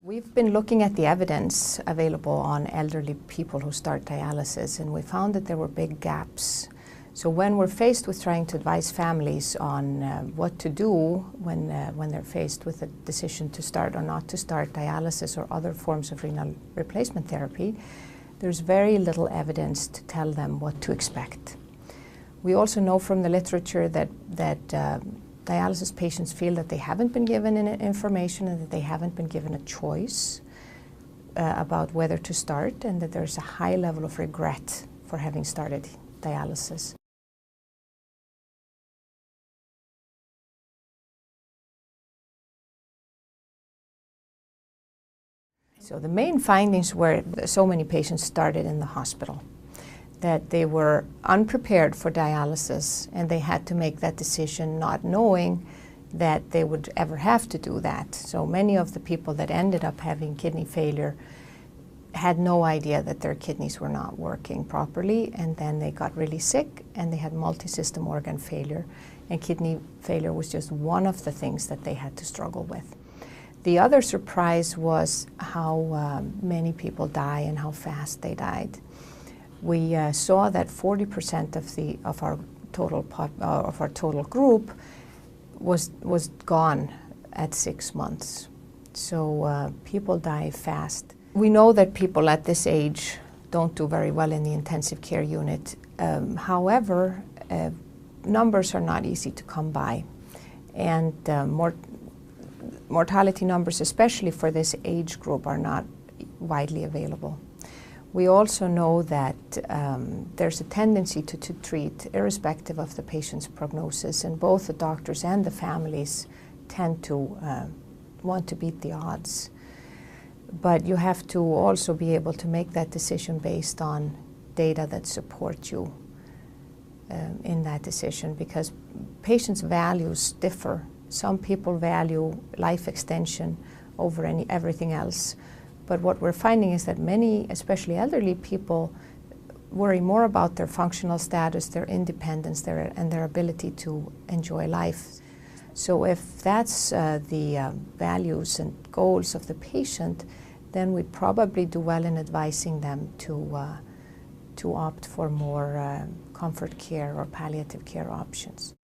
We've been looking at the evidence available on elderly people who start dialysis, and we found that there were big gaps. So when we're faced with trying to advise families on what to do when they're faced with a decision to start or not to start dialysis or other forms of renal replacement therapy, there's very little evidence to tell them what to expect. We also know from the literature that dialysis patients feel that they haven't been given information and that they haven't been given a choice about whether to start, and that there's a high level of regret for having started dialysis. So the main findings were so many patients started in the hospital, that they were unprepared for dialysis and they had to make that decision not knowing that they would ever have to do that. So many of the people that ended up having kidney failure had no idea that their kidneys were not working properly, and then they got really sick and they had multi-system organ failure, and kidney failure was just one of the things that they had to struggle with. The other surprise was how many people die and how fast they died. We saw that 40% of our total group was gone at 6 months. So people die fast. We know that people at this age don't do very well in the intensive care unit. However, numbers are not easy to come by, and mortality numbers, especially for this age group, are not widely available. We also know that there's a tendency to treat irrespective of the patient's prognosis, and both the doctors and the families tend to want to beat the odds. But you have to also be able to make that decision based on data that support you in that decision, because patients' values differ. Some people value life extension over everything else. But what we're finding is that many, especially elderly people, worry more about their functional status, their independence, and their ability to enjoy life. So if that's the values and goals of the patient, then we'd probably do well in advising them to opt for more comfort care or palliative care options.